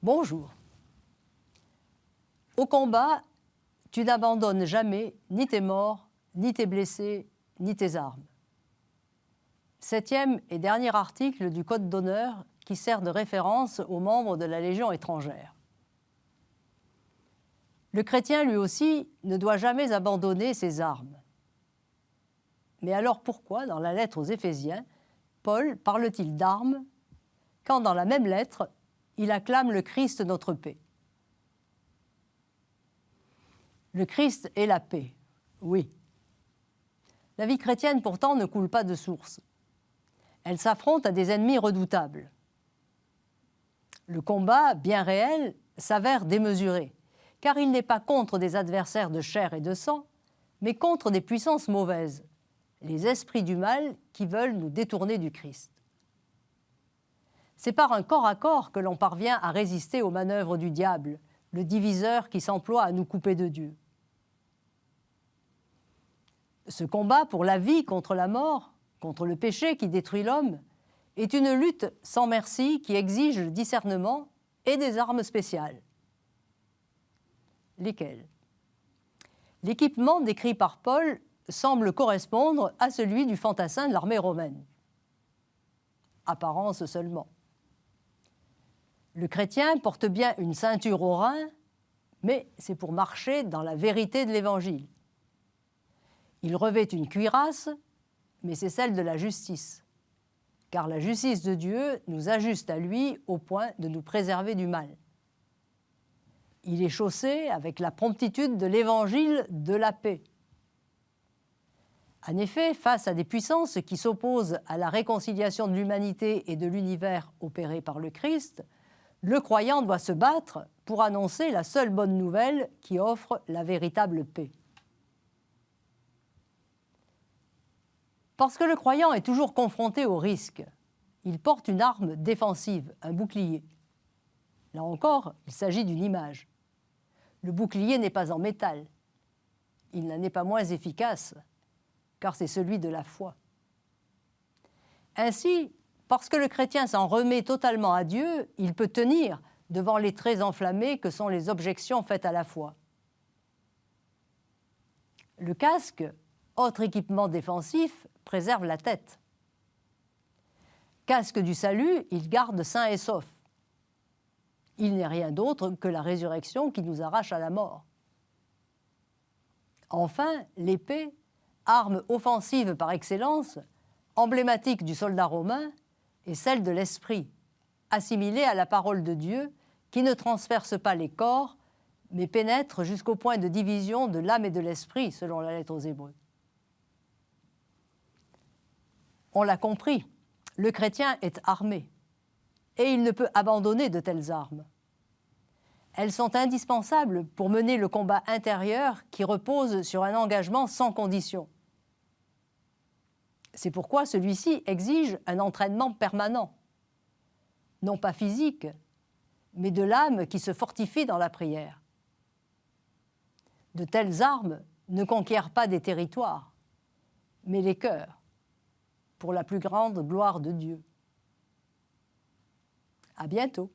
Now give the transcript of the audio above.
Bonjour. Au combat, tu n'abandonnes jamais ni tes morts, ni tes blessés, ni tes armes. 7e et dernier article du Code d'honneur qui sert de référence aux membres de la Légion étrangère. Le chrétien, lui aussi, ne doit jamais abandonner ses armes. Mais alors pourquoi, dans la lettre aux Éphésiens, Paul parle-t-il d'armes, quand dans la même lettre, il acclame le Christ notre paix? Le Christ est la paix, oui. La vie chrétienne, pourtant, ne coule pas de source. Elle s'affronte à des ennemis redoutables. Le combat, bien réel, s'avère démesuré, car il n'est pas contre des adversaires de chair et de sang, mais contre des puissances mauvaises, les esprits du mal qui veulent nous détourner du Christ. C'est par un corps à corps que l'on parvient à résister aux manœuvres du diable, le diviseur qui s'emploie à nous couper de Dieu. Ce combat pour la vie contre la mort, contre le péché qui détruit l'homme, est une lutte sans merci qui exige le discernement et des armes spéciales. Lesquelles? L'équipement décrit par Paul semble correspondre à celui du fantassin de l'armée romaine. Apparence seulement. Le chrétien porte bien une ceinture au rein, mais c'est pour marcher dans la vérité de l'Évangile. Il revêt une cuirasse, mais c'est celle de la justice, car la justice de Dieu nous ajuste à lui au point de nous préserver du mal. Il est chaussé avec la promptitude de l'Évangile de la paix. En effet, face à des puissances qui s'opposent à la réconciliation de l'humanité et de l'univers opérée par le Christ, le croyant doit se battre pour annoncer la seule bonne nouvelle qui offre la véritable paix. Parce que le croyant est toujours confronté au risque, il porte une arme défensive, un bouclier. Là encore, il s'agit d'une image. Le bouclier n'est pas en métal. Il n'en est pas moins efficace, car c'est celui de la foi. Ainsi, parce que le chrétien s'en remet totalement à Dieu, il peut tenir devant les traits enflammés que sont les objections faites à la foi. Le casque, autre équipement défensif, préserve la tête. Casque du salut, il garde sain et sauf. Il n'est rien d'autre que la résurrection qui nous arrache à la mort. Enfin, l'épée, arme offensive par excellence, emblématique du soldat romain, est celle de l'esprit, assimilée à la parole de Dieu, qui ne transperce pas les corps, mais pénètre jusqu'au point de division de l'âme et de l'esprit, selon la lettre aux Hébreux. On l'a compris, le chrétien est armé, et il ne peut abandonner de telles armes. Elles sont indispensables pour mener le combat intérieur qui repose sur un engagement sans condition. C'est pourquoi celui-ci exige un entraînement permanent, non pas physique, mais de l'âme qui se fortifie dans la prière. De telles armes ne conquièrent pas des territoires, mais les cœurs, pour la plus grande gloire de Dieu. À bientôt.